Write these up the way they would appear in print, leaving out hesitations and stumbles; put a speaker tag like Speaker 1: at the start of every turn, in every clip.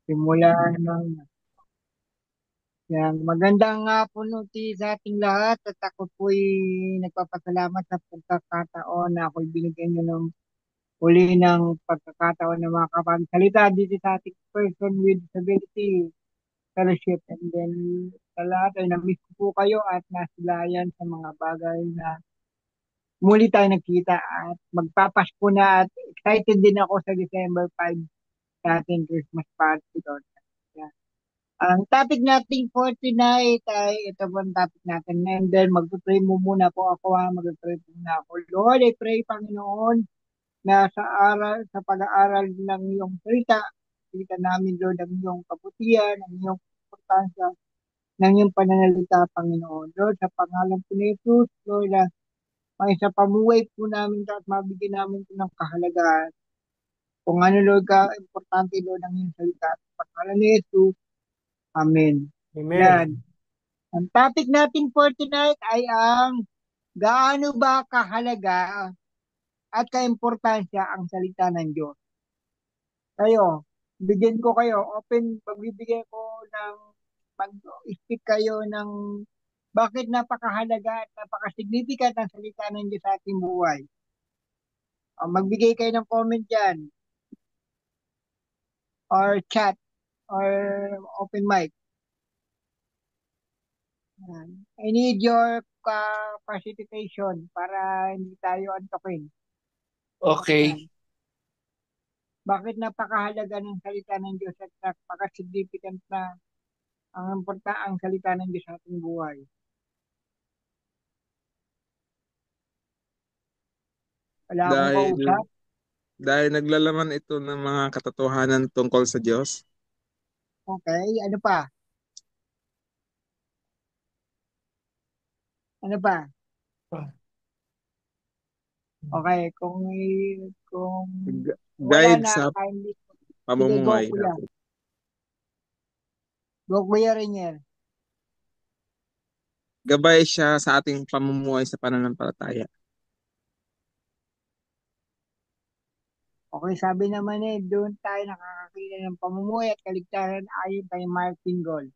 Speaker 1: Simula ng yan. Magandang hapon ulit sa ating lahat at ako po'y nagpapasalamat sa pagkakataon na ako'y binigyan nyo ng uli ng pagkakataon na makapagsalita dito sa ating Person with Disability Fellowship. And then sa lahat ay na-miss ko po kayo at nasilayan sa mga bagay na muli tayo nagkita at magpapasko na at excited din ako sa December 5 sa ating Christmas party doon. Ang topic natin for tonight ay ito po ang topic natin. And then magpupray mo muna po ako ha. Magpupray po muna ako. Lord, I pray Panginoon na sa pag-aaral ng iyong salita, salita namin Lord ang iyong kabutihan, ang iyong importansya, ng iyong pananalita Panginoon. Lord, sa pangalan po ni Jesus, Lord, may sa pamuhay po namin at mabigyan namin po ng kahalagaan. Kung ano Lord ka, importante Lord ang iyong salita. Sa pangalan ni Jesus, Amen. Yan.
Speaker 2: Amen.
Speaker 1: Ang topic natin for tonight ay ang gaano ba kahalaga at kaimportansya ang salita ng Diyos. Kayo, bigyan ko kayo, pagbibigay ko ng, mag-speak kayo ng bakit napakahalaga at napaka-significant ang salita ng Diyos sa ating buhay. Magbigay kayo ng comment dyan, or chat, or open mic. Yan. I need your participation para hindi tayo antokin.
Speaker 2: Okay.
Speaker 1: Yan. Bakit napakahalaga ng salita ng Diyos at napaka-significant na ang salita ng Diyos sa ating buhay. Wala akong
Speaker 3: Dahil
Speaker 1: kausap.
Speaker 3: dahil naglalaman ito ng mga katotohanan tungkol sa Diyos.
Speaker 1: Okay, ano pa? Ano pa? Okay, kung wala
Speaker 3: Guide
Speaker 1: na,
Speaker 3: sa
Speaker 1: kindly. Sige, go
Speaker 3: pamumuhay.
Speaker 1: kuya. Go kuya Renier.
Speaker 3: Gabay siya sa ating pamumuhay sa pananampalataya.
Speaker 1: Okay, sabi naman doon tayo nakakakita ng pamumuhay at kaligtasan ayon kay Martin Gold.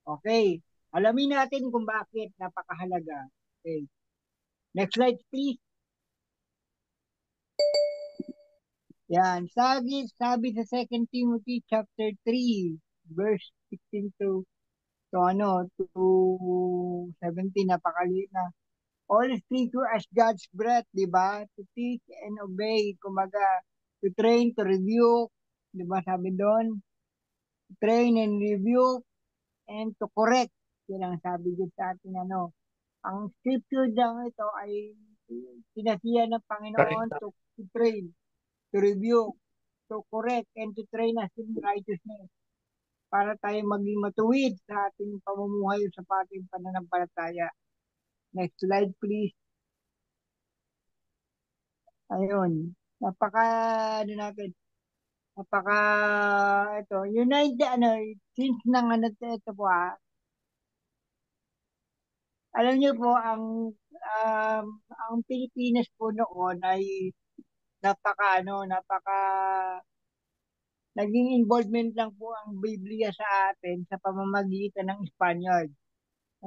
Speaker 1: Okay, alamin natin kung bakit napakahalaga. Okay, next slide please. Yan, sabi sa 2 Timothy chapter 3, verse 16 to 17, napakaliit na. All scripture as God's breath, di ba? To teach and obey, kumaga, to train, to rebuke, di ba sabi doon? To train and rebuke and to correct. Yan ang sabi dito sa atin, Ang scripture lang ito ay pinasiya ng Panginoon to train, to rebuke, to correct, and to train us in righteousness para tayo maging matuwid sa ating pamumuhay sa ating pananampalataya. Next slide, please. Ayun. Napaka, ano natin, napaka, ito, United, since nang ito po alam niyo po, ang Pilipinas po noon ay napaka, naging involvement lang po ang Biblia sa atin sa pamamagitan ng Espanyol.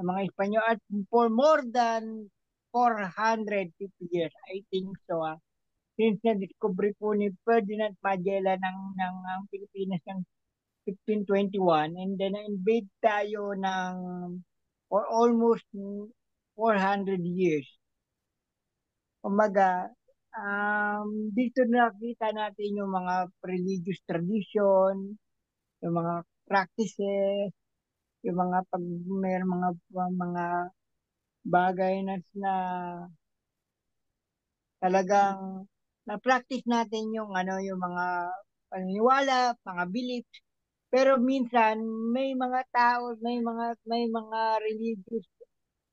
Speaker 1: Ng mga Espanyol at for more than 450 years, I think so. Since na-discover po ni Ferdinand Magellan ng ang Pilipinas ng 1521 and then na-invade tayo ng for almost 400 years. Kumbaga, dito nakita natin yung mga religious tradition, yung mga practices, yung mga may mga bagay na talagang na-practice natin yung yung mga paniniwala, mga beliefs. Pero minsan may mga tao, may mga religious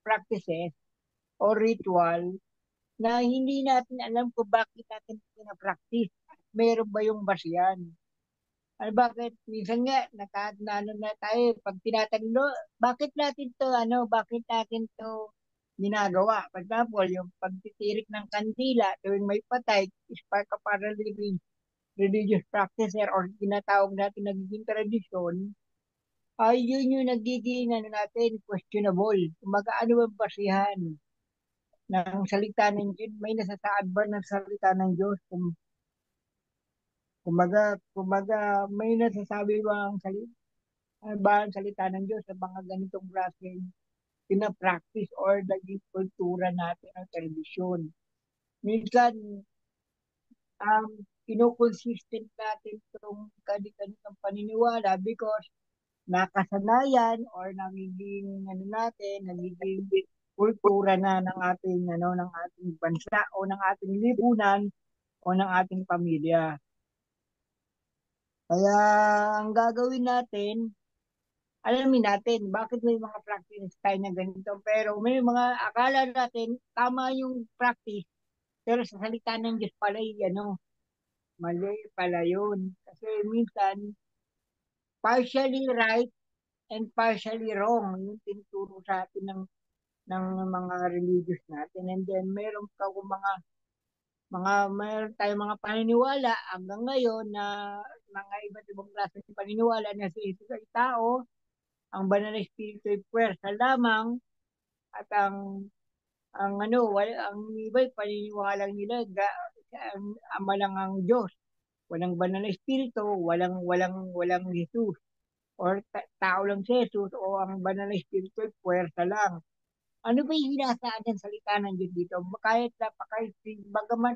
Speaker 1: practices or ritual na hindi natin alam kung bakit natin pina-practice. Meron ba yung basihan? Bakit? Minsan nga, na tayo, pag tinatanong, bakit natin to ginagawa? For example, yung pagtitirik ng kandila tuwing may patay, spark of para living. religious practices or tinatawag natin nagiging tradisyon, ay yun yung nagiging ano natin, questionable. Kumbaga, ano ang basihan ng salita ng Diyos? May nasasaad ba ng salita ng Diyos? Kumbaga, may nasasabi ba ang salita, ba ang salita ng Diyos sa mga ganitong klaseng pinapractice or naging kultura natin ng telebisyon? Minsan, kinukonsistent natin itong kanilang paniniwala because nakasanayan or nagiging ano natin, nagiging kultura na ng ating ng ating bansa o ng ating lipunan o ng ating pamilya. Kaya ang gagawin natin, alamin natin bakit may mga practice tayo na ganito pero may mga akala natin tama yung practice pero sa salita ng Diyos pala mali pala yun. Kasi minsan partially right and partially wrong yung tinuturo sa atin ng mga religious natin. And then meron pa kung meron tayong mga paniniwala hanggang ngayon na mga iba't ibang klase ng paniniwala na si Jesus ay tao, ang banal na espiritu ay puwersa lamang at ang iba ay paniniwala nila ang ama lang ang Diyos. Walang banal na espiritu, walang Jesus or tao lang si Jesus o ang banal na espiritu ay puwersa lang. Ano ba yung hinasaan ng salita ng Diyos dito? Kahit bagaman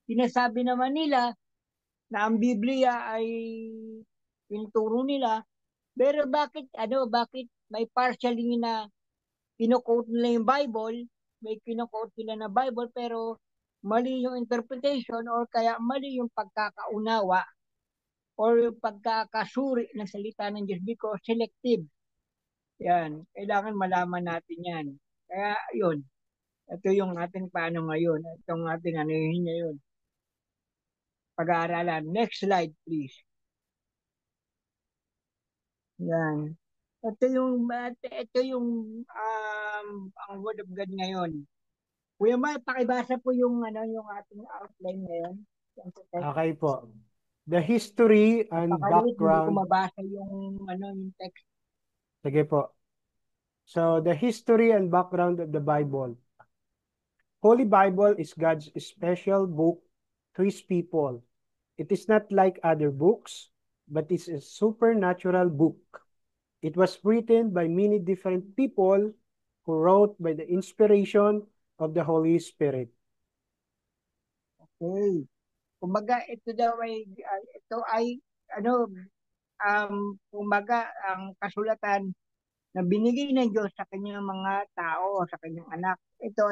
Speaker 1: sinasabi naman nila na ang Biblia ay tinuturo nila, pero bakit may partially na kino-quote nila yung Bible, may kino-quote nila na Bible, pero mali yung interpretation or kaya mali yung pagkakaunawa or yung pagkakasuri ng salita ng Diyos because selective. Yan, kailangan malaman natin yan. Kaya yun, ito yung ating paano ngayon. Itong ating ano yun ngayon. Pag-aaralan. Next slide, please. Yan. Ito yung ang Word of God ngayon. Kuya Ma, pakibasa po yung ating outline ngayon.
Speaker 2: Okay po. The history and
Speaker 1: Napakaliit, hindi ko
Speaker 2: background.
Speaker 1: mabasa yung text.
Speaker 2: Sige po. So, the history and background of the Bible. Holy Bible is God's special book to His people. It is not like other books, but it's a supernatural book. It was written by many different people who wrote by the inspiration of the Holy Spirit.
Speaker 1: Okay. Kumbaga, ito ay, ano, kumbaga, ang kasulatan na binigay ng Diyos sa kanyang mga tao, sa kanyang anak. Ito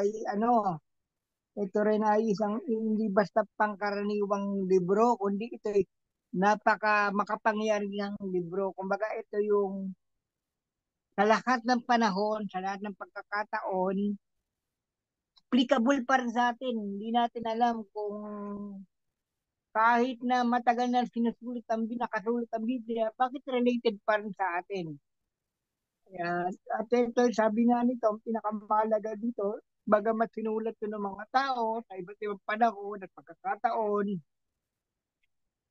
Speaker 1: rin ay isang hindi basta pangkaraniwang libro, kundi ito ay makapangyarihang libro. Kumbaga, ito yung sa lahat ng panahon, sa lahat ng pagkakataon, applicable pa rin sa atin. Hindi natin alam kung kahit na matagal na nakasulit ang Biblia, bakit related pa rin sa atin? Kaya, at ito, sabi nga nito, ang pinakamahalaga dito, bagamat sinulat ko ng mga tao sa iba't ibang panahon at pagkakataon,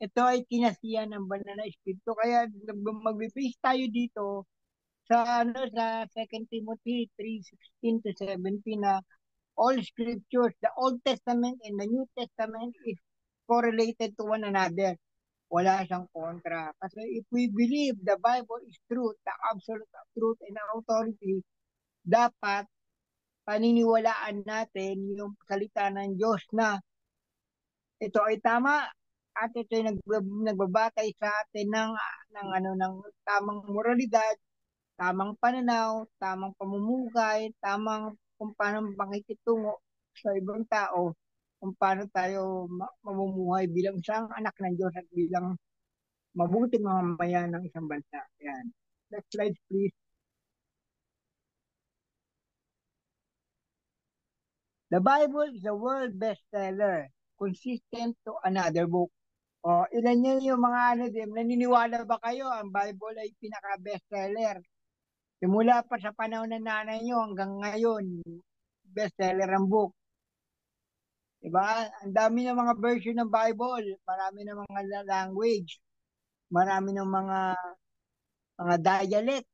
Speaker 1: ito ay kinasiya ng banal na espiritu. Kaya magbe-base tayo dito sa 2 Timothy 3:16 to 17 na all scriptures, the Old Testament and the New Testament is correlated to one another. Wala siyang kontra. Kasi if we believe the Bible is truth, the absolute truth and authority, dapat paniniwalaan natin yung salita ng Diyos na ito ay tama at ito ay nagbabatay sa atin ng tamang moralidad, tamang pananaw, tamang pamumuhay, tamang kung paano makikitungo sa ibang tao, kung paano tayo mamumuhay bilang isang anak ng Diyos at bilang mabuting mamamayan ng isang bansa. Yan. Next slide, please. The Bible is a world bestseller, consistent to another book. O, ilan yun yung mga naniniwala ba kayo ang Bible ay pinaka-bestseller? Simula pa sa panahon ng nanay nyo hanggang ngayon, bestseller ang book. Diba? Ang dami ng mga version ng Bible, marami ng mga language, marami ng mga dialect,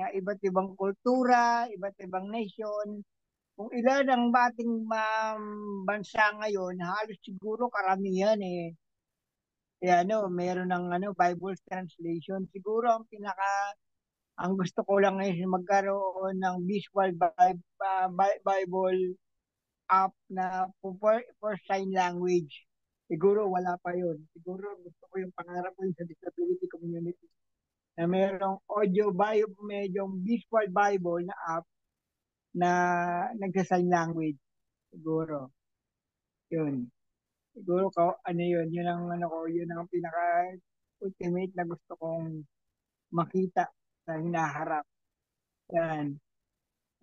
Speaker 1: iba't ibang kultura, iba't ibang nation. Kung ilan ang bating bansa ngayon, halos siguro karamihan meron ng Bible translation. Siguro ang gusto ko lang ngayon magkaroon ng visual Bible app na for sign language. Siguro wala pa yun. Siguro gusto ko yung pangarap ko yung sa disability community na merong audio Bible, medyo visual Bible na app na nagsa-sign language. Siguro. Yun. Siguro yun ang yun ang pinaka ultimate na gusto kong makita sa hinaharap. Yan.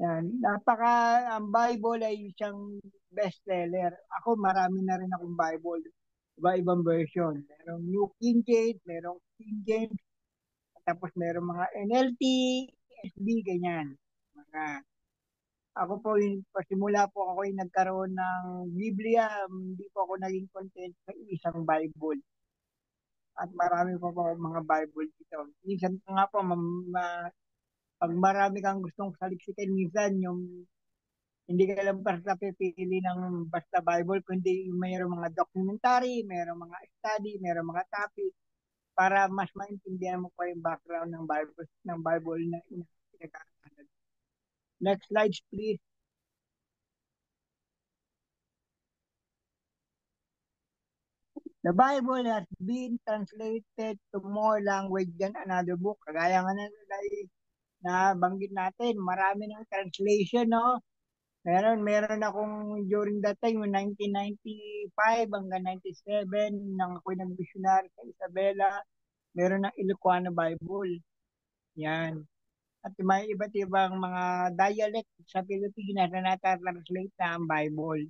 Speaker 1: Yan. Ang Bible ay isang bestseller. Ako, marami na rin akong Bible. Iba-ibang version. Merong New King James, merong King James, tapos merong mga NLT, SB, ganyan. Ako po, pasimula po ako yung nagkaroon ng Biblia, hindi po ako naging content sa isang Bible. At marami po po mga Bible dito. Minsan nga po, pag marami kang gustong saliksikin, minsan yung hindi ka lang basta pipili ng basta Bible, kundi yung mayroong mga documentary, mayroong mga study, mayroong mga topic, para mas maintindihan mo pa yung background ng Bible na pinag-aaralan. Next slide, please. The Bible has been translated to more language than another book. Kagaya nga na banggit natin, marami ng translation, no? Meron akong during that time, 1995 hanggang 97, nang ako'y nag-missionary sa Isabela, meron ng Ilocano Bible. Yan. At may iba't ibang mga dialect sa Pilipinas na nata-translate na ang Bible.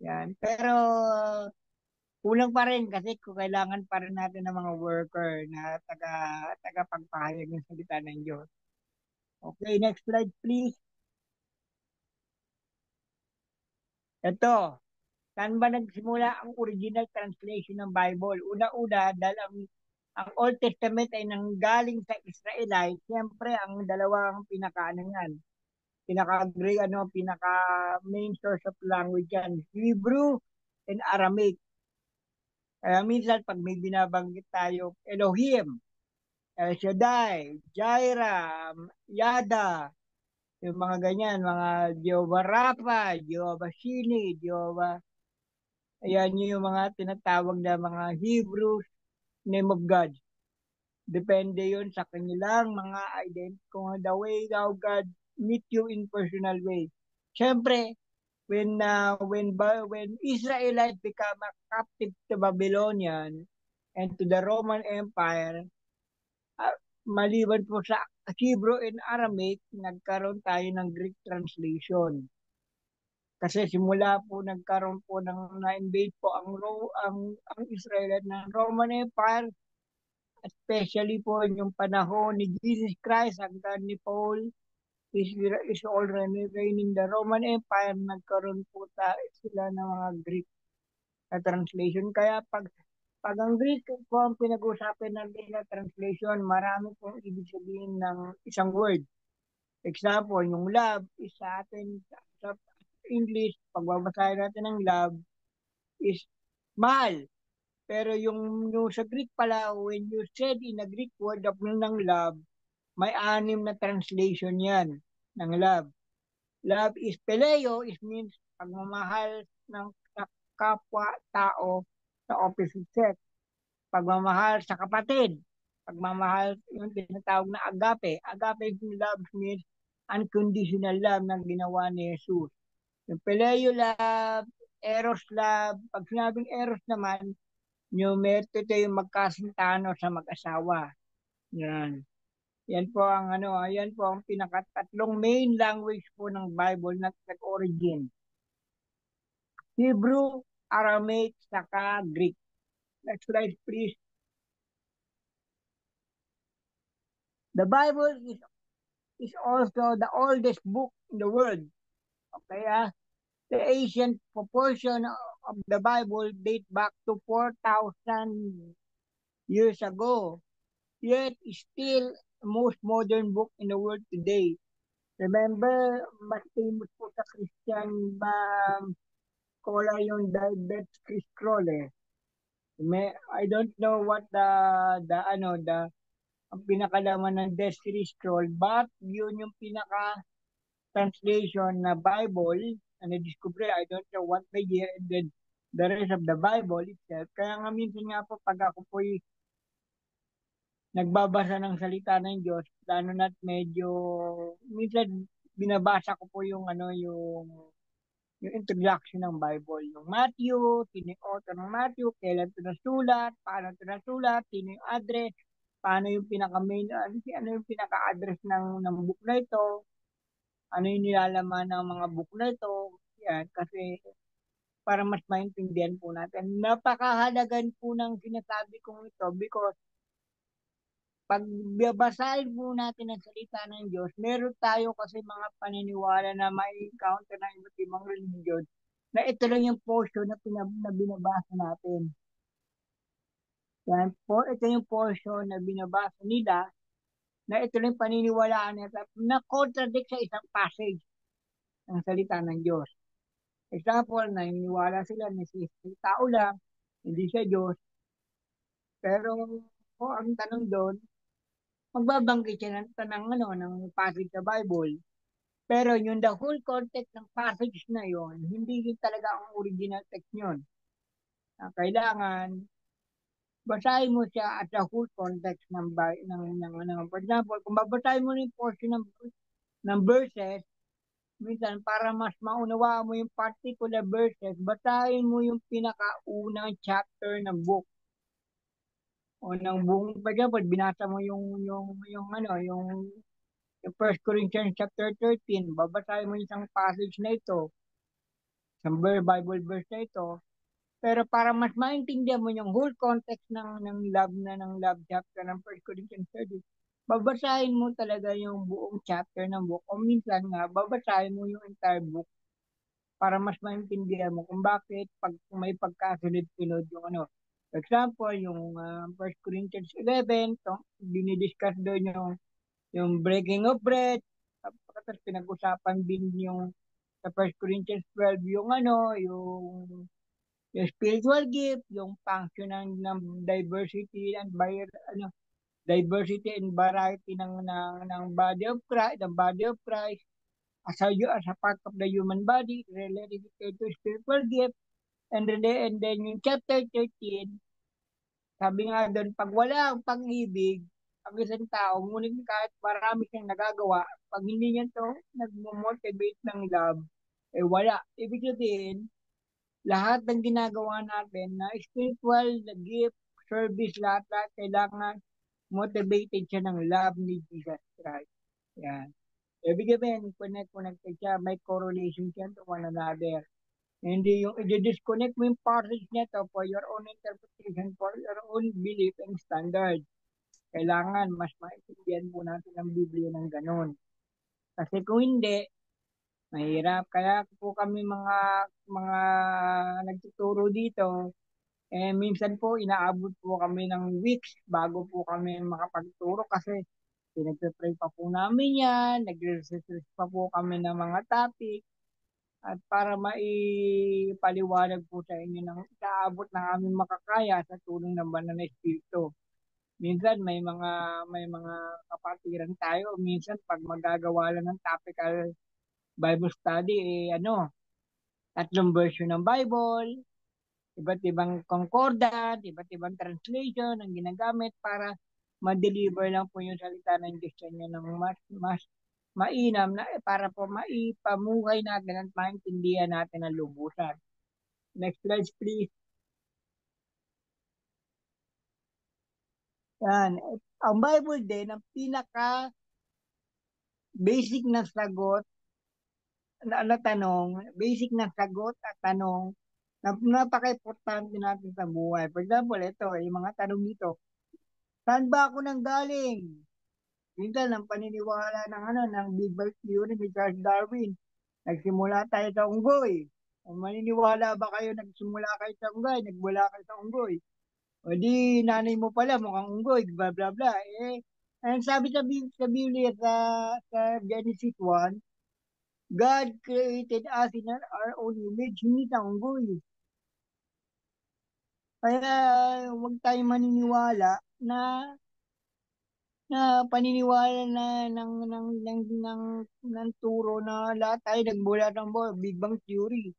Speaker 1: Yan. Pero kulang pa rin kasi kailangan pa rin natin ng mga worker na tagapagpahayag ng salita ng Diyos. Okay, next slide please. Ito, saan ba nagsimula ang original translation ng Bible? Una-una, dahil ang Old Testament ay nanggaling sa Israelite, siyempre ang dalawang pinaka main source of language yan, Hebrew and Aramaic. Kaya minsan pag may binabanggit tayo, Elohim, El Shaddai, Jireh, Yada, yung mga ganyan, mga Jehovah Rapha, Jehovah Shini, ayan yung mga tinatawag na mga Hebrew name of God. Depende yun sa kanilang mga identity, kung the way how God meet you in personal way. Siyempre, when Israelites become a captive to Babylonian and to the Roman Empire, maliban po sa Hebrew and Aramaic, nagkaroon tayo ng Greek translation. Kasi simula po nagkaroon po na-invade po ang Israel ng Roman Empire, especially po yung panahon ni Jesus Christ hanggang ni Paul is already reigning the Roman Empire, nagkaroon po sila ng mga Greek na translation. Kaya pag ang Greek po ang pinag-usapan natin na translation, marami pong ibig sabihin ng isang word. Example, yung love is sa atin, sa English, pagbabasahin natin ng love, is mahal. Pero yung sa Greek pala, when you said in a Greek word ng love, may 6 na translation yan ng love. Love is peleo, is means pagmamahal ng kapwa-tao sa opposite sex. Pagmamahal sa kapatid. Pagmamahal, yung tinatawag na agape. Agape love means unconditional love na ginawa ni Jesus. Yung peleo love, eros love. Pag sinabing eros naman, yung ito yung magkasintahan sa mag-asawa. Yan. Yan po ang pinakatatlong main language po ng Bible na nag-origin. Hebrew, Aramaic, saka Greek. Next slide please. The Bible is also the oldest book in the world. Okay, the ancient proportion of the Bible date back to 4,000 years ago. Yet, still most modern book in the world today. Remember, mas famous po sa Christian scholar yung Dead Sea Scroll eh. I don't know what the ang pinakalaman ng Dead Sea Scroll, but yun yung pinaka translation na Bible na na-discover. I don't know what the year and then the rest of the Bible itself. Kaya nga minsan nga po pag ako po'y nagbabasa ng salita ng Diyos, lalo na't medyo, minsan binabasa ko po yung yung introduction ng Bible, yung Matthew, sino yung author ng Matthew, kailan ito nasulat, paano ito nasulat, sino yung address, paano yung pinaka-main, ano yung pinaka-address ng book na ito, ano yung nilalaman ng mga book na ito, yan, kasi para mas maintindihan po natin. Napakahalagan po ng sinasabi kong ito because pag babasahin po natin ang salita ng Diyos, meron tayo kasi mga paniniwala na may encounter ng iba't ibang religion na ito lang yung portion na binabasa natin. Yan po, ito yung portion na binabasa nila na ito lang yung paniniwalaan nila na contradict sa isang passage ng salita ng Diyos. Example, naniniwala sila na si tao lang, hindi siya Diyos. Pero po, ang tanong doon, magbabanggit siya ng passage sa Bible. Pero yung the whole context ng passage na yon, hindi yun talaga ang original text yun. Kailangan basahin mo siya at the whole context for example, kung babasahin mo yung portion ng verses, minsan para mas maunawaan mo yung particular verses, basahin mo yung pinakaunang chapter ng book o ng buong, for example, binasa mo yung 1 Corinthians chapter 13, babasahin mo isang passage na ito, isang Bible verse na ito, pero para mas maintindihan mo yung whole context ng love chapter ng 1 Corinthians 13, babasahin mo talaga yung buong chapter ng book o minsan nga, babasahin mo yung entire book para mas maintindihan mo kung bakit kung may pagkasunod-sunod yung ano. For example, yung 1 Corinthians 11, dinidiscuss doon yung breaking of bread, tapos pinag-usapan din yung sa 1 Corinthians 12 yung spiritual gift, yung function ng diversity and diversity and variety ng body of Christ as a part of the human body related to spiritual gift and then yung chapter 13, sabi nga doon, pag wala ang pag-ibig ang isang tao, ngunit kahit marami siyang nagagawa, pag hindi niya to nag-motivate ng love, wala. Ibig sabihin, lahat ng ginagawa natin na spiritual, na gift, service, lahat kailangan motivated siya ng love ni Jesus Christ. Yan. Ibig sabihin, connected siya, may correlation siya to one another. Hindi yung i-disconnect mo yung passage nito for your own interpretation, for your own belief and standard. Kailangan mas maintindihan po natin ang Biblia ng ganun. Kasi kung hindi, mahirap. Kaya po kami mga nagtuturo dito, minsan po inaabot po kami ng weeks bago po kami makapagturo kasi pinagpe-pray pa po namin yan, nagre-research pa po kami ng mga topic at para maipaliwanag po sa inyo ng itaabot ng aming makakaya sa tulong ng Banal na Espiritu. Minsan may mga kapatiran tayo, minsan pag magagawa lang ng topical Bible study, tatlong version ng Bible, iba't ibang concordant, iba't ibang translation ang ginagamit para ma-deliver lang po yung salita ng Diyos sa inyo ng mas mainam na para po maipamuhay natin at maintindihan natin ang lubusan. Next slide, please. Yan. Ang Bible din, ang pinaka basic na sagot basic na sagot at tanong na napaka-importante natin sa buhay. For example, ito, yung mga tanong dito. Saan ba ako nang galing? Minsan, ang paniniwala ng Big Bang Theory ni Charles Darwin. Nagsimula tayo sa unggoy. Maniniwala ba kayo nagsimula kayo sa unggoy, nagmula kayo sa unggoy? O di nanay mo pala mukhang unggoy, bla bla bla. And sabi sa Biblia sa Genesis 1, God created us in our own image, hindi sa unggoy. Kaya huwag tayong maniniwala na paniniwala na ng turo na lahat tayo nagmula ng Big Bang Theory.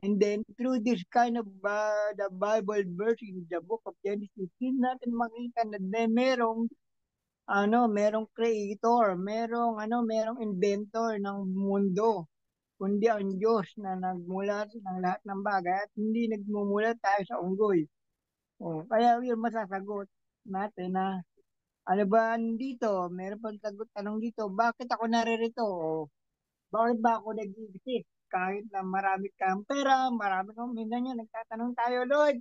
Speaker 1: And then through this kind of the Bible verse in the book of Genesis, hindi natin makita na merong creator, merong inventor ng mundo, kundi ang Diyos na nagmula ng lahat ng bagay at hindi nagmumula tayo sa unggoy. Kaya yun masasagot natin na ano ba dito? Meron pang tanong dito, bakit ako naririto? Bakit ba ako nag-exist? Kahit na marami kang pera, marami kang minsan yan, nagtatanong tayo, Lord,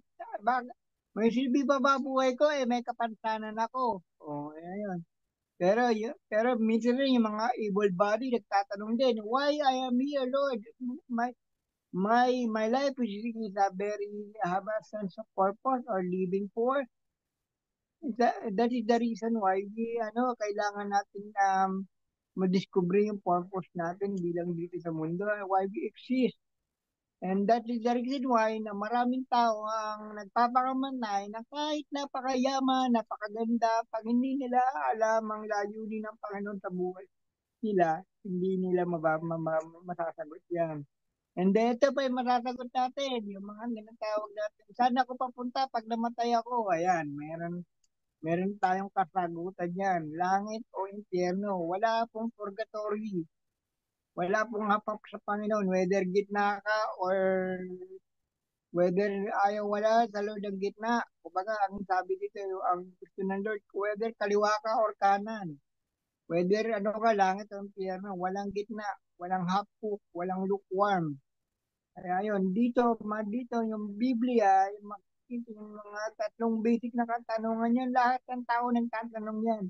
Speaker 1: may silbi pa ba buhay ko? May kapansanan ako. Ayun. Pero minsan rin yung mga evil body nagtatanong din, why I am here, Lord? My my life is a very have a sense of purpose or living for. That is the reason why kailangan natin madiscover yung purpose natin bilang dito sa mundo, why we exist. And that is the reason why na maraming tao ang nagpapakamanay na kahit napakayaman, napakaganda, pag hindi nila alam ang layunin ng Panginoon sa buhay sila, hindi nila masasagot yan. And then, ito pa yung masasagot natin, yung mga ginatawag natin. Saan ako papunta pag namatay ako? Ayan, meron tayong kasagutan yan. Langit o impyerno. Wala pong purgatory. Wala pong hapap sa Panginoon. Whether gitna ka or whether ayaw wala sa Lord ang gitna. Kumbaga, ang sabi dito, ang gusto ng Lord, whether kaliwa ka or kanan. Whether ka, langit o impyerno. Walang gitna. Walang hapok. Walang lukewarm. Kaya yun, dito yung Biblia, yung mga tatlong basic na katanungan yan, lahat ng tao nagtatanong yan.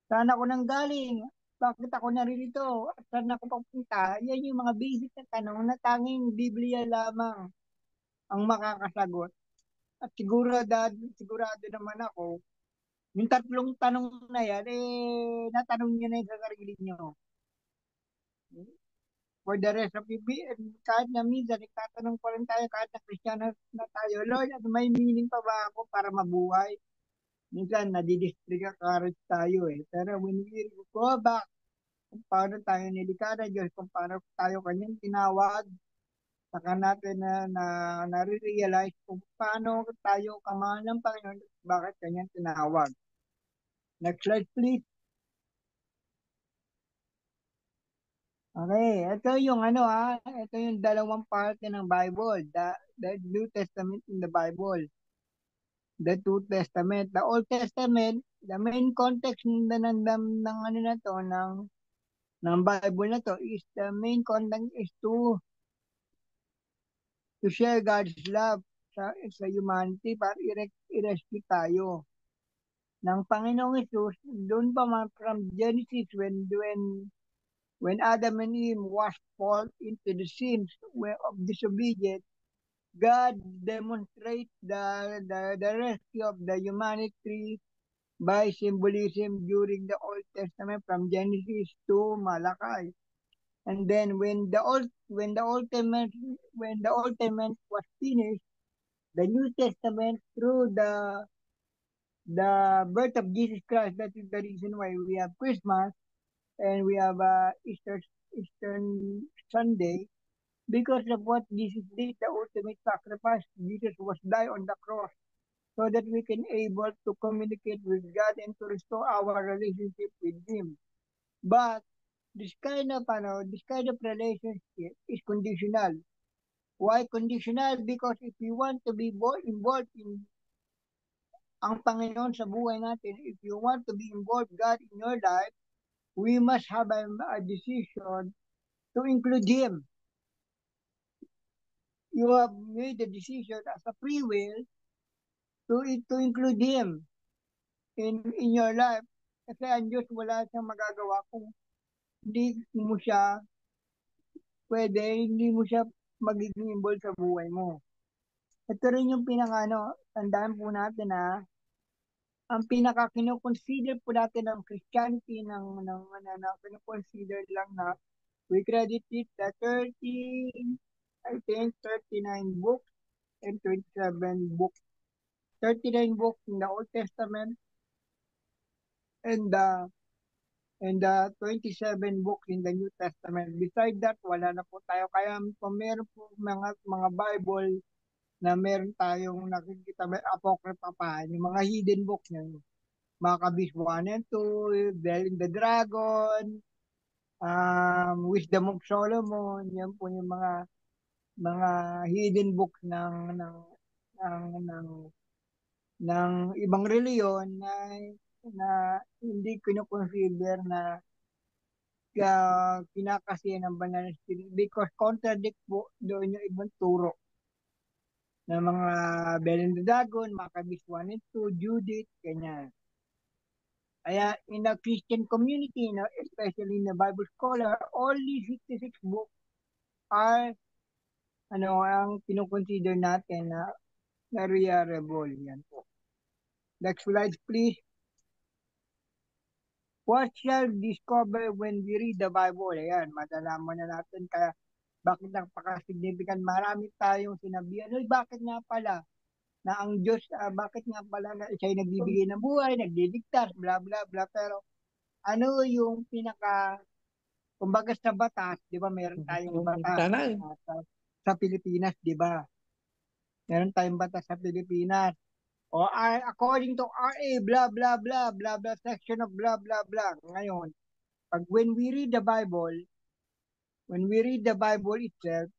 Speaker 1: Saan ako nang galing? Bakit ako naririto? At saan ako papunta? Yan yung mga basic na tanong na tanging Biblia lamang ang makakasagot. At sigurado naman ako, yung tatlong tanong na yan, natanong nyo na yun sa sarili nyo. For the rest of the kahit na minsan, nagtatanong pa rin tayo, kahit na Kristiyano na tayo, Lord, at may meaning pa ba ako para mabuhay? Minsan, nadidistrika-courage tayo Pero when we go back, kung paano tayo nilikha ng Diyos, kung paano tayo kanyang tinawag, saka natin na-realize kung paano tayo kamahal ng Panginoon, bakit kanyang tinawag. Next slide, please. Okay, ito yung dalawang parte ng Bible, the New Testament in the Bible. The Two Testament, the Old Testament, the main context ng Bible na to is the main content is to share God's love sa humanity para i-rescue tayo ng Panginoong Hesus. Doon pa man from Genesis when Adam and Eve was fall into the sins of disobedience, God demonstrates the rescue of the humanity by symbolism during the Old Testament from Genesis to Malachi. And then when the Old Testament was finished, the New Testament through the birth of Jesus Christ, that is the reason why we have Christmas and we have Easter Sunday, because of what Jesus did, the ultimate sacrifice. Jesus was died on the cross so that we can able to communicate with God and to restore our relationship with Him. But this kind of relationship is conditional. Why conditional? Because if you want to be involved in ang Panginoon sa buhay natin, if you want to be involved God in your life, we must have a decision to include Him. You have made the decision as a free will to include Him in your life. Kasi ang Diyos wala siyang magagawa kung hindi mo siya magiging involved sa buhay mo. Ito rin yung tandaan po natin na ang pinaka kinoconsider po natin ng Christianity na kinoconsider lang na we credit it the 39 books and 27 books. 39 books in the Old Testament and the 27 books in the New Testament. Besides that, wala na po tayo. Kaya kung meron po mga Bible na meron tayong nakikita, may apocrypha pa, yung mga hidden books na yun. Maccabees 1 and 2, Bell in the Dragon, Wisdom of Solomon, yan po yung mga hidden books ng ng ibang reliyon na hindi kinoconsider na kinakasiya ng banal na spirit because contradict po doon yung ibang turo ng mga Bell and the Dragon, Maccabees 1 and 2, Judith, ganyan. Kaya in the Christian community, especially in the Bible scholar, only 66 books are ang kinukonsider natin na reliable. Yan po. Next slide, please. What shall we discover when we read the Bible? Ayan, madalaman na natin kaya bakit napaka-significant. Marami tayong sinabihan. Bakit nga pala na ang Diyos, bakit nga pala na siya'y nagbibigay ng buhay, nagdidiktas, bla bla bla. Pero ano yung kumbaga sa batas, di ba meron tayong batas sa Pilipinas, di ba? Meron tayong batas sa Pilipinas. O according to RA, blah, blah, blah, blah, blah, section of blah, blah, blah. Ngayon, when we read the Bible itself,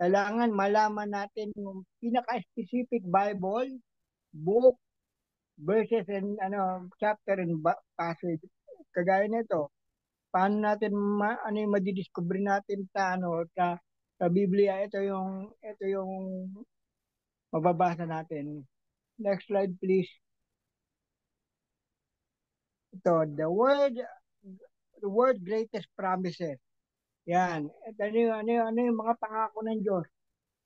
Speaker 1: kailangan malaman natin yung pinaka-specific Bible, book, verses, and chapter and passage. Kagaya nito, paano natin ano yung madidiscover natin sa Biblia, ito yung mababasa natin. Next slide, please. Ito, the word greatest promises. Yan. Ano yung mga pangako ng Diyos.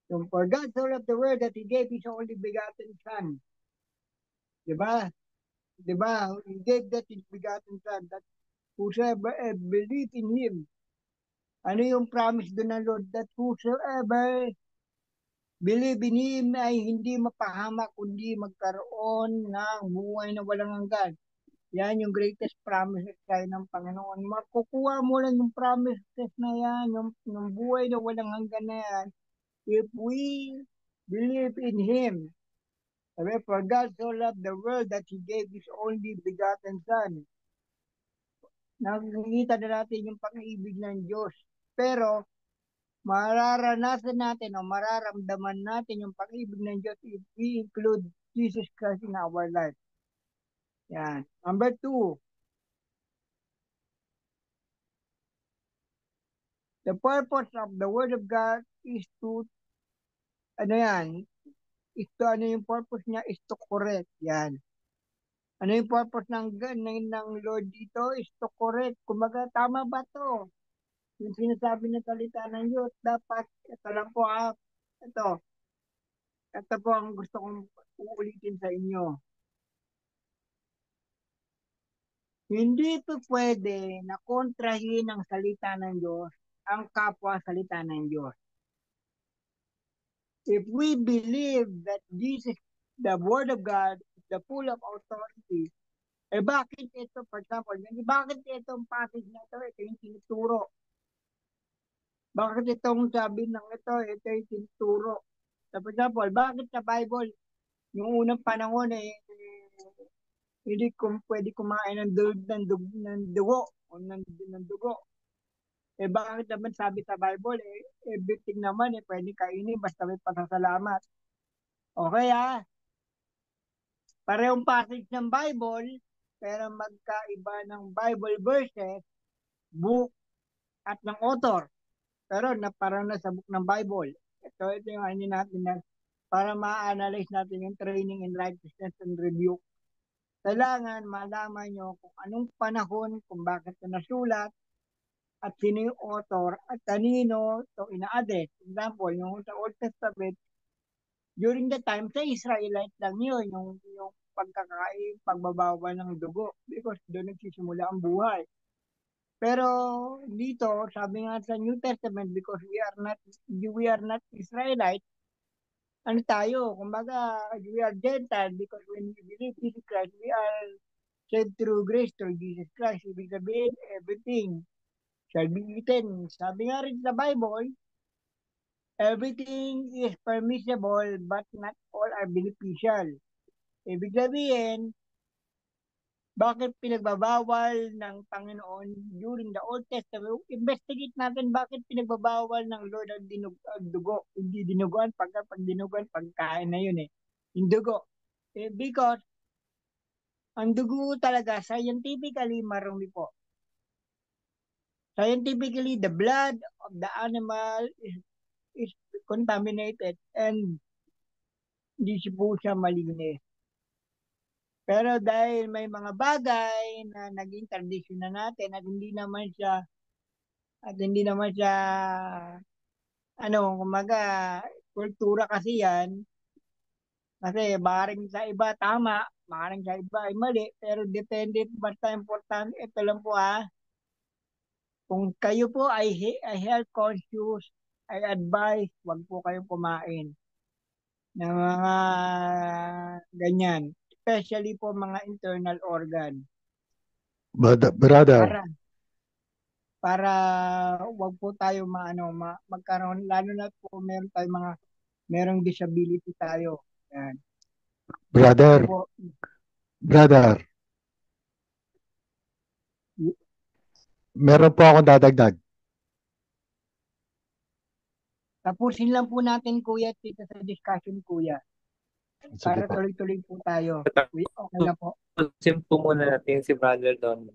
Speaker 1: Yung for God so loved the world that He gave His only begotten Son. Diba? Diba? He gave that His begotten Son that whosoever believe in Him. Ano yung promise doon ng Lord? That whosoever believe in Him ay hindi mapahamak kundi magkaroon ng buhay na walang hanggan. Yan yung greatest promises tayo ng Panginoon. Makukuha mo lang yung promises na yan, yung buhay na walang hanggan na yan, if we believe in Him. Sabi, for God so loved the world that He gave His only begotten Son. Nakikita na natin yung pag-ibig ng Diyos. Pero, mararanasan natin o mararamdaman natin yung pag-ibig ng Diyos if we include Jesus Christ in our life. Yan. Number 2, the purpose of the Word of God is to, yung purpose niya is to correct. Yan. Ano yung purpose ng Lord dito is to correct. Kumbaga, tama ba to? Yung sinasabi ng salita ng Diyos, dapat, ito lang po ito po ang gusto kong uulitin sa inyo. Hindi po pwede na kontrahin ang salita ng Diyos, ang kapwa salita ng Diyos. If we believe that Jesus, the Word of God, is the full of authority, bakit ito, for example, bakit itong passage na ito yung tinuturo? Bakit itong sabi ng ito yung tinuturo? So, for example, bakit sa Bible, yung unang panahon hindi pwede kumain ng dugo o ng dugo? Bakit naman sabi sa Bible, everything naman pwede kainin basta may pasasalamat. Okay parehong passage ng Bible, pero magkaiba ng Bible verses, book, at ng author. Pero parang nasa book ng Bible. Ito yung natin para ma-analyze natin yung training in righteousness and rebuke. Kailangan malaman nyo kung anong panahon, kung bakit ito nasulat, at sino yung author at kanino ito ina-address. For example, yung sa Old Testament, during the time, sa Israelite lang yun, yung pagbabawal ng dugo because doon nagsisimula ang buhay. Pero dito, sabi nga sa New Testament, because we are not Israelite, ano tayo, kumbaga, we are Gentile because when we believe Jesus Christ, we are saved through grace through Jesus Christ. Ibig sabihin, everything shall be eaten. Sabi nga rin sa Bible, everything is permissible but not all are beneficial. Ibig sabihin, bakit pinagbabawal ng Panginoon during the Old Testament? Investigate natin bakit pinagbabawal ng Lord ang dugo. Hindi dinuguan, pag dinuguan, pagkain na yun eh. Yung dugo. Because ang dugo talaga, scientifically, marumi po. Scientifically, the blood of the animal is contaminated and hindi po siya malinis. Pero dahil may mga bagay na naging tradisyon na natin at hindi naman siya kumaga, kultura kasi yan, kasi maaaring sa iba tama, maaaring sa iba ay mali, pero depende, basta importante, ito lang po kung kayo po ay health conscious, ay advice, wag po kayong kumain ng mga ganyan, especially po mga internal organ.
Speaker 4: Brother,
Speaker 1: Para para wag po tayo magkaroon, lalo na po merong disability tayo. Yan.
Speaker 4: brother,
Speaker 1: Ito po,
Speaker 4: brother, meron po akong dadagdag.
Speaker 1: tapusin lang po natin kuya dito sa discussion kuya.
Speaker 4: Sige
Speaker 1: Para
Speaker 4: po.
Speaker 1: tuloy-tuloy po tayo. Okay na po.
Speaker 5: Tapusin po muna natin si Brother Don.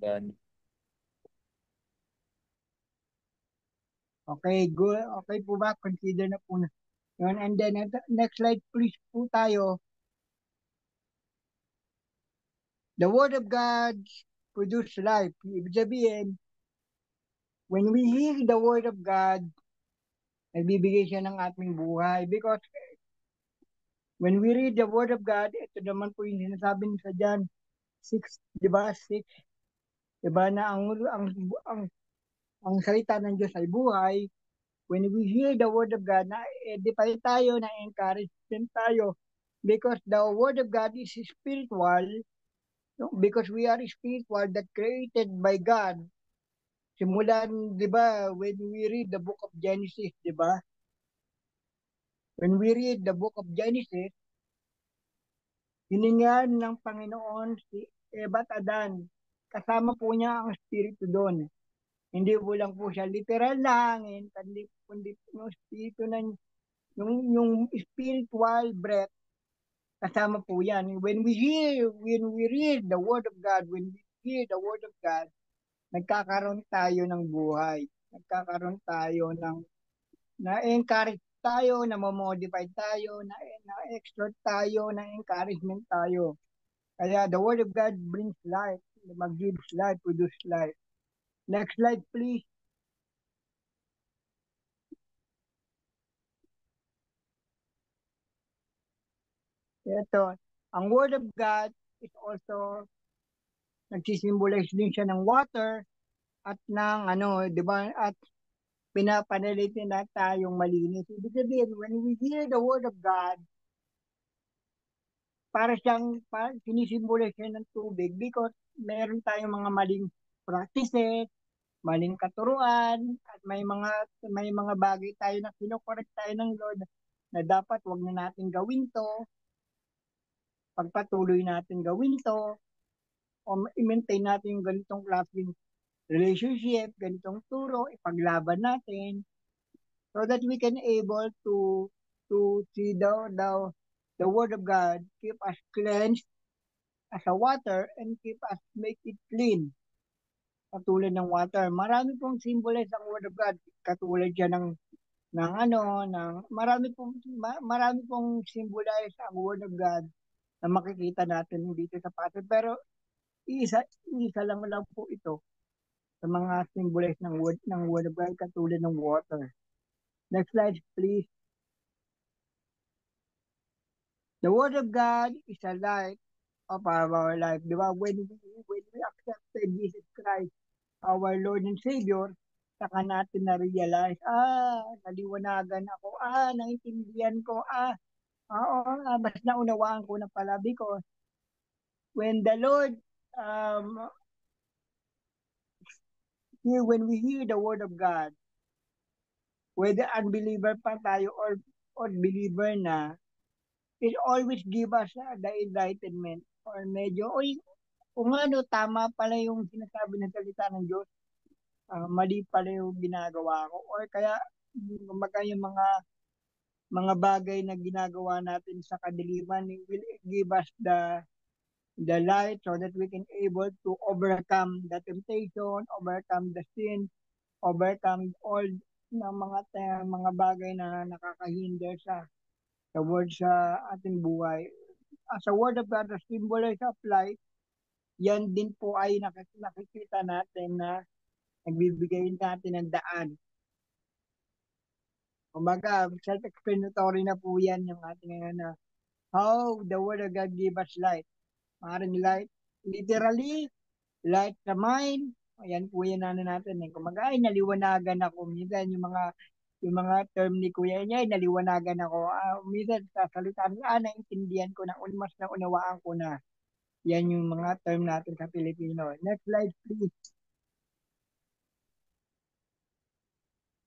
Speaker 1: Okay, good. Okay po ba? Consider na po na. Yun. And then, next slide please po tayo. The Word of God produce life. Ibig sabihin, when we hear the Word of God, nagbibigay siya ng ating buhay. Because when we read the Word of God, ito naman po yung sinasabi sa John 6, di ba? 6, di ba na ang salita ng Diyos ay buhay. When we hear the Word of God, na-edify tayo, na-encourage din tayo. Because the Word of God is spiritual, because we are spiritual that created by God. Simulan, di ba, when we read the book of Genesis, di ba? When we read the book of Genesis, hiningan ng Panginoon si Eva at Adan. Kasama po niya ang spirito doon. Hindi po lang po siya literal na hangin, kundi yung spirito yung spiritual breath, kasama po yan. When we read the Word of God, nagkakaroon tayo ng buhay. Nagkakaroon tayo na-encourage tayo, na-modify tayo, na-exhort tayo, na-encouragement tayo. Kaya the Word of God brings life, mag-gives life, produce life. Next slide, please. Ito, ang Word of God is also nagsisimbolize din siya ng water at ng di ba? At pinapanalitin na tayong malinis. Ibig sabihin, when we hear the Word of God, para sinisimbolize siya ng tubig because meron tayong mga maling practices, maling katuruan, at may mga bagay tayo na kinokorek tayo ng Lord na dapat wag na natin gawin to, pagpatuloy natin gawin to, o i-maintain natin yung ganitong klaseng relationship, ganitong turo, ipaglaban natin, so that we can able to see the Word of God keep us cleansed as a water and make it clean. Katulad ng water. Marami pong symbolize ang Word of God. Katulad siya marami pong symbolize ang Word of God na makikita natin dito sa passage. Pero isa lang po ito. sa mga symbolize ng word of God katulad ng water. Next slide, please. The word of God is a light of our life. Di ba? When we accepted Jesus Christ, our Lord and Savior, saka natin na-realize, naliwanagan ako, naintindihan ko, mas naunawaan ko na pala because when the Lord, when we hear the word of God, whether unbeliever pa tayo or believer na, it always give us the enlightenment or medyo, kung ano, tama pala yung sinasabi ng salita ng Diyos, mali pala yung ginagawa ko. Or kaya, kumbaga yung mga bagay na ginagawa natin sa kadiliman, it will give us the light so that we can able to overcome the temptation, overcome the sin, overcome all ng mga bagay na nakakahinder sa word sa ating buhay. As a word of God, the symbolize of life, yan din po ay nakikita natin na nagbibigay natin ng daan. Kumbaga, self-explanatory na po yan yung ating na how the word of God give us light. Maaaring light, literally, light sa mind. Ayan po yan natin. Kumbaga, naliwanagan ako. Minsan yung mga term ni Kuya niya, naliwanagan ako. Minsan sa salita niya, naintindihan ko na, mas naunawaan ko na. Yan yung mga term natin sa Pilipino. Next slide, please.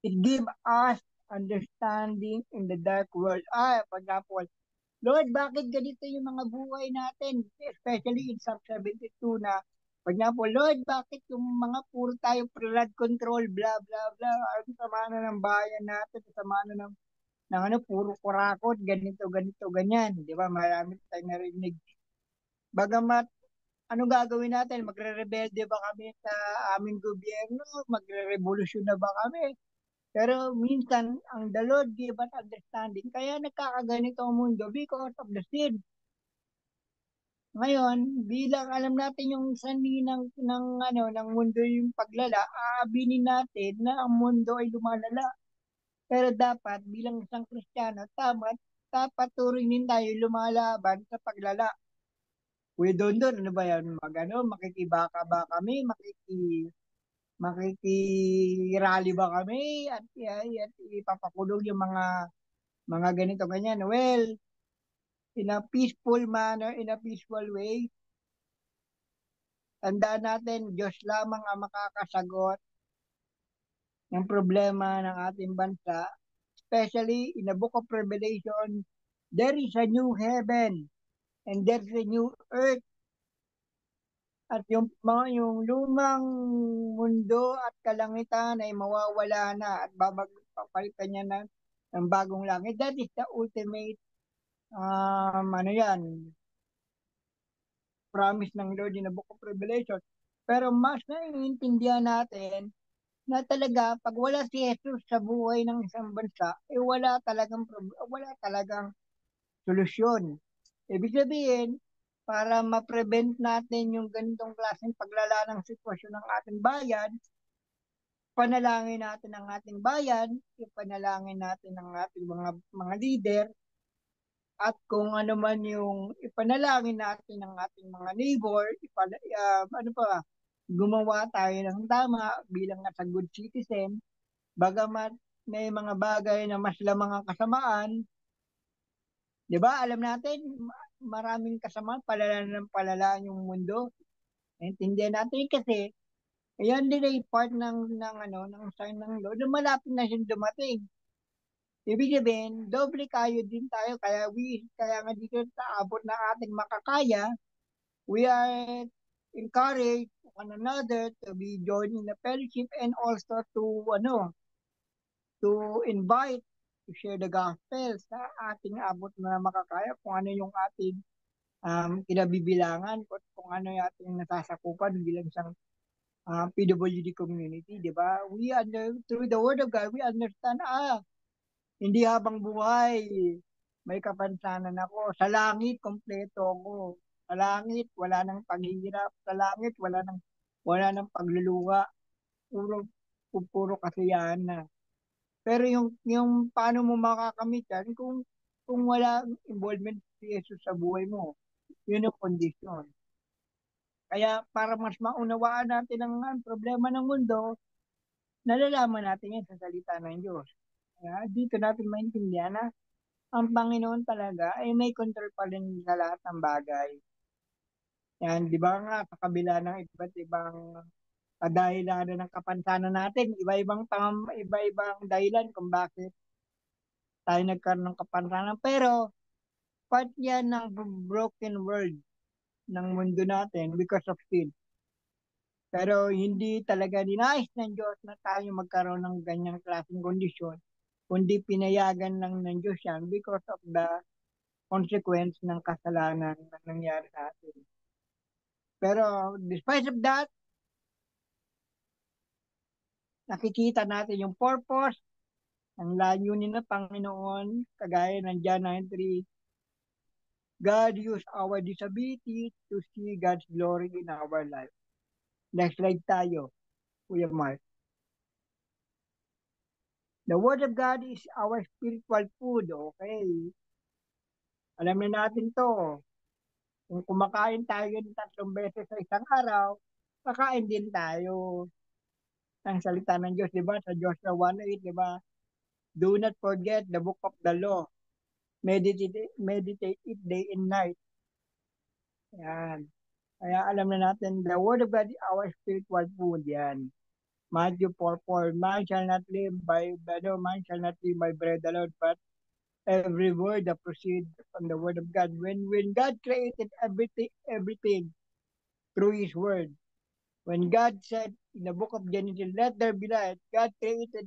Speaker 1: It gives us understanding in the dark world. For example, Lord, bakit ganito yung mga buhay natin? Especially in Psalm 72 na, for example, Lord, bakit yung mga puro tayo flood control, blah, blah, blah, ang sama na ng bayan natin, sama na ng puro kurakot, ganito, ganito, ganyan. Di ba? Marami tayong narinig. Bagamat, anong gagawin natin? Magre-rebelde ba kami sa aming gobyerno? Magre-revolusyon na ba kami? Pero minsan, ang the Lord give us understanding. Kaya nagkakaganito ang mundo because of the sin. Ngayon, bilang alam natin yung sanhi ng mundo yung paglala, aabinin natin na ang mundo ay lumalala. Pero dapat, bilang isang Kristiyano, dapat turing din tayo lumalaban sa paglala. Doon, ano ba yan? Makikibaka ba kami? Makikirally ba kami at ipapakulong yung mga ganito ganyan? Well, in a peaceful manner, in a peaceful way, tandaan natin, Diyos lamang ang makakasagot ng problema ng ating bansa. Especially in the book of Revelation, there is a new heaven and there is a new earth. At yung lumang mundo at kalangitan ay mawawala na at papalitan niya ng bagong langit. That is the ultimate promise ng Lord in the book of Revelation. Pero mas naiintindihan natin na talaga pag wala si Jesus sa buhay ng isang bansa, wala talagang solusyon. Ibig sabihin, para ma-prevent natin yung ganitong klaseng paglala ng sitwasyon ng ating bayan, panalangin natin ang ating bayan, ipanalangin natin ang ating mga leader, at kung ano man yung ipanalangin natin ng ating mga neighbor, gumawa tayo ng tama bilang nasa good citizen, bagamat may mga bagay na mas lamang ang kasamaan, di ba? Alam natin, maraming kasamaan, palala yung mundo. Naintindihan natin kasi, yan din ay part ng sign ng Lord na malapit na siyang dumating. Ibig sabihin, doble kayo din tayo, kaya nga dito sa abot ng ating makakaya, we are encouraged one another to be joined in the fellowship and also to invite to share the gospel sa ating abot na makakaya, kung ano yung ating kinabibilangan, kung ano yung ating nasasakupan bilang isang PWD community, di ba? Through the Word of God, we understand, hindi habang buhay, may kapansanan ako. Sa langit, kompleto ako. Sa langit, wala nang paghihirap. Sa langit, wala nang pagluluha. puro kasiyahan na. Pero yung paano mo makakamit yan kung wala involvement si Jesus sa buhay mo. Yun yung kondisyon. Kaya para mas maunawaan natin ang problema ng mundo, nalalaman natin yan sa salita ng Diyos. Kaya dito natin maintindihan na ang Panginoon talaga ay may control pa rin sa lahat ng bagay. Yan, di ba nga, sa kabila ng iba't ibang kadahilanan ng kapansanan natin, iba-ibang dahilan kung bakit tayo nagkaroon ng kapansanan. Pero, part yan ng broken world ng mundo natin because of sin. Pero hindi talaga dinais ng Diyos na tayo magkaroon ng ganyang klaseng kondisyon, kundi pinayagan lang ng Diyos yan because of the consequence ng kasalanan na nangyari sa atin. Pero despite of that, nakikita natin yung purpose, ang layunin ng Panginoon, kagaya ng John 9:3, God used our disability to see God's glory in our life. Next slide tayo, Kuya Mark. The Word of God is our spiritual food, okay? Alam na natin to. Kung kumakain tayo ng 3 beses sa isang araw, kakain din tayo ng salita ng Diyos, di ba? Sa Joshua 1:8, di ba? Do not forget the book of the law. Meditate it day and night. Yan. Kaya alam na natin, the Word of God is our spiritual food. Yan. Matthew 4:4, man shall not live by bread alone, but every word that proceeds from the Word of God. When God created everything through His Word, when God said in the book of Genesis, let there be light, God created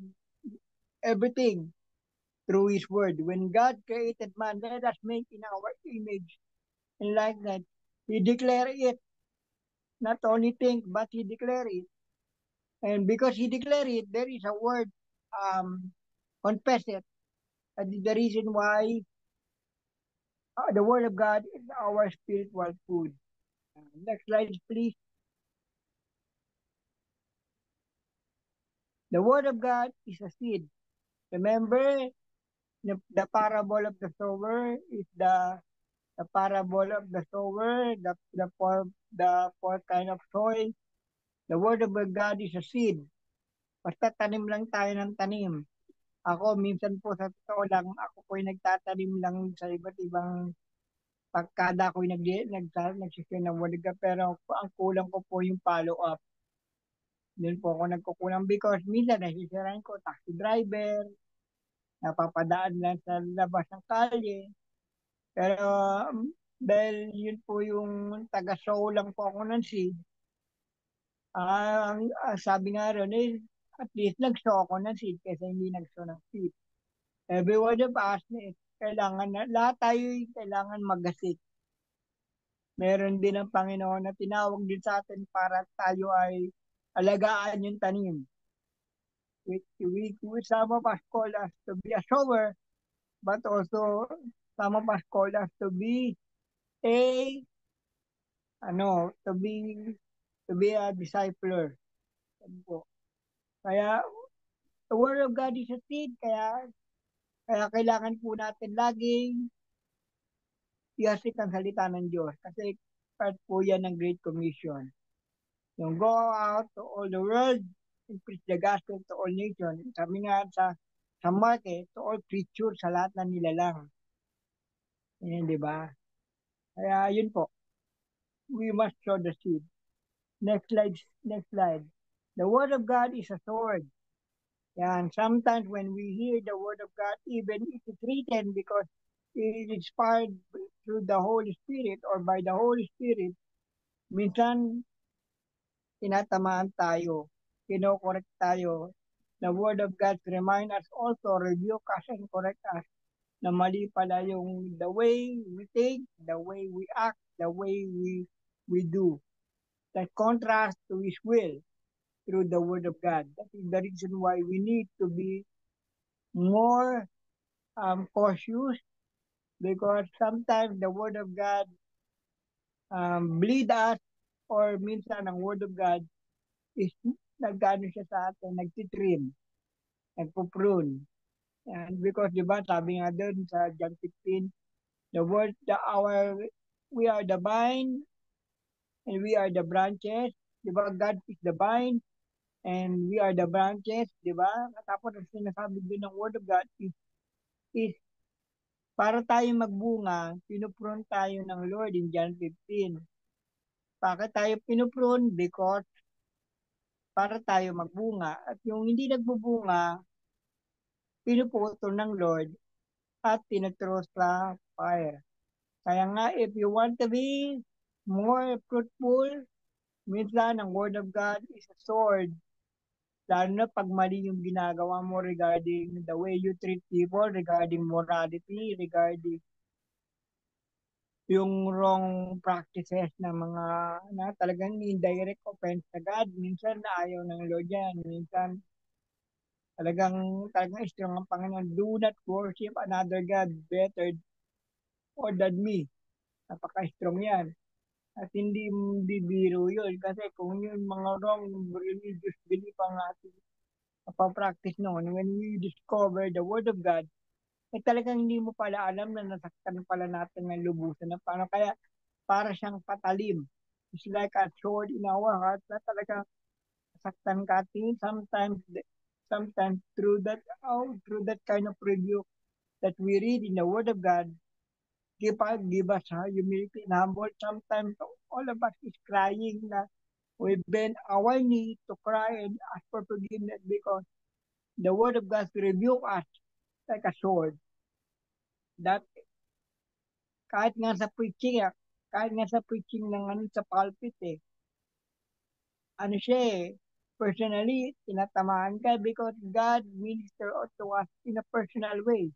Speaker 1: everything through His Word. When God created man, let us make in our image and likeness. He declared it. Not only think, but He declared it. And because He declared it, there is a word, confess it. That is the reason why the Word of God is our spiritual food. Next slide, please. The Word of God is a seed. Remember, the parable of the sower is the parable of the sower, the four kind of soil. The Word of God is a seed. Basta tanim lang tayo ng tanim. Ako, minsan po sa totoo lang, ako po yung nagtatanim lang sa iba't ibang pagkada ko yung nagsishare ng Word of God. Pero ang kulang ko po yung follow-up. Doon po ako nagkukulang because minsan nasisirain ko, taxi driver, napapadaan lang sa labas ng kalye. Pero dahil yun po yung taga-show lang po ako ng seed, sabi nga ron, at least nag-show ako ng seed kaysa hindi nag-show ng seed. Every one of us, lahat tayo kailangan mag-seed. Meron din ang Panginoon na tinawag din sa atin para tayo ay alagaan yung tanim. Some of us call us to be a sower, but also some of us call us to be a to be a discipler. Kaya the Word of God is a seed, kaya kailangan po natin laging iasik ang salita ng Diyos kasi part po yan ng Great Commission. Yung go out to all the world and preach the gospel to all nations. Sabi nga sa market, to all creatures, sa lahat na nilalang. Yan, di ba? Kaya yun po. We must sow the seed. Next slide. The Word of God is a sword. Yan, sometimes when we hear the Word of God, even if it's written because it is inspired through the Holy Spirit or by the Holy Spirit, minsan tinatamaan tayo, kinokorek tayo. The Word of God remind us also, rebuke us and correct us na mali pala yung the way we think, the way we act, the way we do. That contrast to His will through the Word of God. That is the reason why we need to be more cautious, because sometimes the Word of God bleed us, or minsan ang Word of God is nagkano siya sa atin, nagtitrim, nagpo-prune. And because, di ba, sabi nga doon sa John 15, we are the vine and we are the branches. Di ba, God is the vine and we are the branches, di ba? Tapos ang sinasabi doon ng Word of God is para tayo magbunga, pinuprune tayo ng Lord in John 15. Bakit tayo pinuprune? Because para tayo magbunga. At yung hindi nagbubunga, pinuputol ng Lord at tinuturo sa fire. Kaya nga, if you want to be more fruitful, minsan ang Word of God is a sword. Lalo na pag mali yung ginagawa mo regarding the way you treat people, regarding morality, regarding yung wrong practices ng mga na talagang indirect offense sa God. Minsan ayaw ng Lord yan. Minsan talagang strong ang Panginoon. Do not worship another God better or than me. Napaka-strong yan. At hindi biro yun. Kasi kung yun mga wrong religious belief ang ating papapractice noon, when we discover the Word of God, eh talagang hindi mo pala alam na nasaktan pala natin ng lubusan na paano. Kaya para siyang patalim. It's like a sword in our heart na talagang nasaktan ka at sometimes through that kind of rebuke that we read in the Word of God, give us humility and humble. Sometimes all of us is crying na we bend our knee to cry and ask for forgiveness because the Word of God rebuke us like a sword. That kahit nga sa preaching, kahit nga sa preaching ng sa pulpit ano siya personally, tinatamaan ka because God minister to us in a personal way.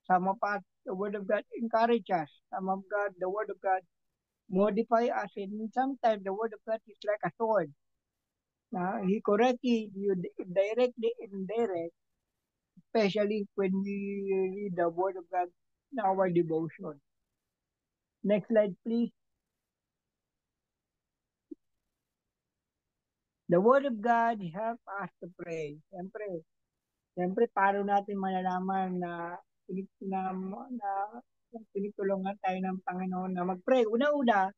Speaker 1: Some of us, the Word of God encourage us. Some of God, the Word of God modify us. And sometimes the Word of God is like a sword. He corrects you directly and indirect, especially when we read the Word of God in our devotion. Next slide, please. The Word of God help us to pray. Siyempre, paano natin malalaman na tinutulungan tayo ng Panginoon na mag-pray? Una-una,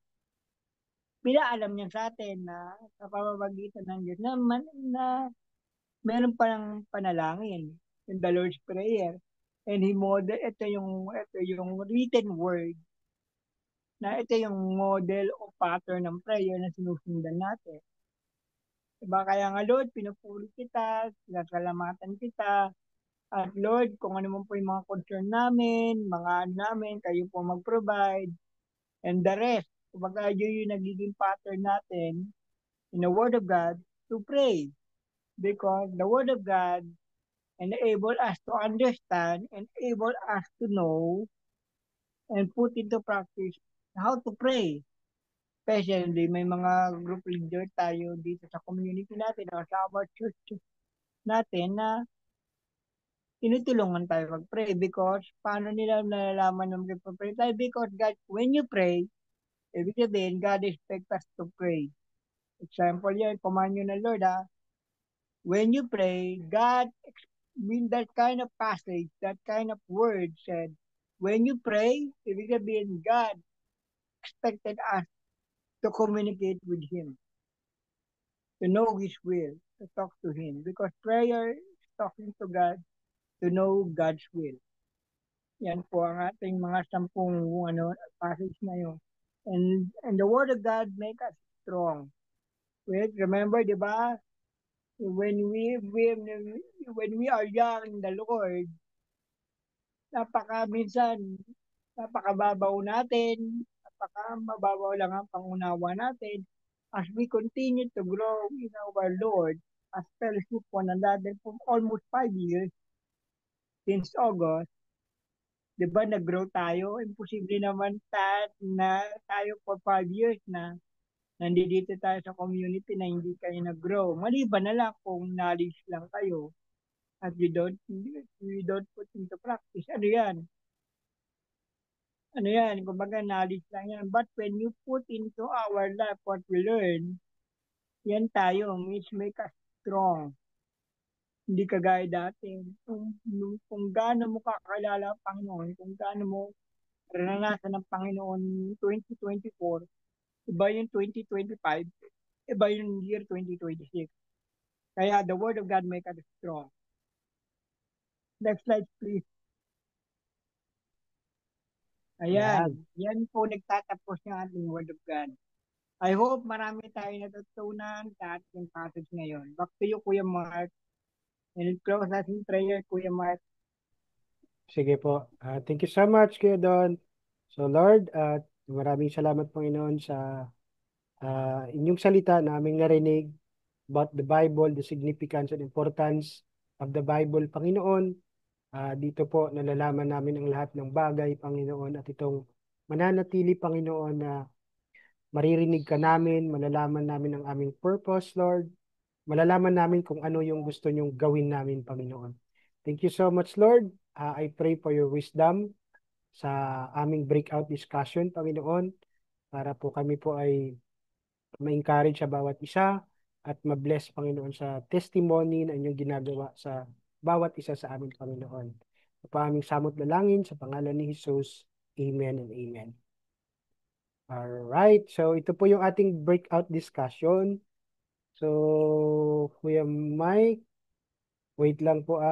Speaker 1: pinaalam niya sa atin na sa pamamagitan ng Diyos na meron palang panalangin, yung the Lord's Prayer. And ito yung written word na ito yung model o pattern ng prayer na sinusundan natin. Diba? Kaya nga Lord, pinupuri kita, sinasalamatan kita, at Lord, kung ano man po yung mga concern namin, mga ano namin, kayo po mag-provide, and the rest, kumbaga yun yung nagiging pattern natin in the Word of God to pray. Because the Word of God enable us to understand, enable us to know, and put into practice how to pray. Especially, may mga group leader tayo dito sa community natin o sa our church natin na tinutulungan tayo mag-pray because paano nila nalalaman na mag-pray tayo? Because God, when you pray, ibig sabihin, God expects us to pray. Example yan, command nyo na Lord when you pray, God, mean that kind of passage, that kind of word said, when you pray, ibig sabihin, God expected us to communicate with Him, to know His will, to talk to Him. Because prayer is talking to God, to know God's will. Yan po ang ating mga 10 passage na yun. And the Word of God make us strong. Remember, di ba? When we are young in the Lord, napakababaw natin, napakamababaw lang ang pangunawa natin. As we continue to grow in our Lord, as fellowship one another for almost 5 years, since August, di ba nag-grow tayo? Imposible naman na tayo for 5 years na nandito tayo sa community na hindi kayo nag-grow. Maliban na lang kung knowledge lang kayo at you don't put into practice. Ano yan? Kumbaga knowledge lang yan. But when you put into our life what we learn, yan tayo, which make us strong. Hindi kagaya dati. Kung gaano mo kakilala ang Panginoon, kung gaano mo naranasan ng Panginoon 2024, iba yung 2025, iba yung year 2026. Kaya the Word of God make us strong. Next slide, please. Ayan. Yan po nagtatapos ng ating Word of God. I hope marami tayo natutunan sa ating passage ngayon. Back to you, Kuya Mark. And close us in prayer, Kuya Mark.
Speaker 2: Sige po. Thank you so much, Kuya Don. So Lord, maraming salamat Panginoon sa inyong salita na aming narinig about the Bible, the significance and importance of the Bible, Panginoon. Dito po nalalaman namin ang lahat ng bagay, Panginoon, at itong mananatili, Panginoon, na maririnig ka namin, malalaman namin ang aming purpose, Lord. Malalaman namin kung ano yung gusto nyong gawin namin, Panginoon. Thank you so much, Lord. I pray for your wisdom sa aming breakout discussion, Panginoon, para po kami po ay ma-encourage sa bawat isa at ma-bless, Panginoon, sa testimony na inyong ginagawa sa bawat isa sa amin, Panginoon. Sa aming samot dalangin, sa pangalan ni Jesus, Amen and Amen. Alright, so ito po yung ating breakout discussion. So, Kuya Mike, wait lang po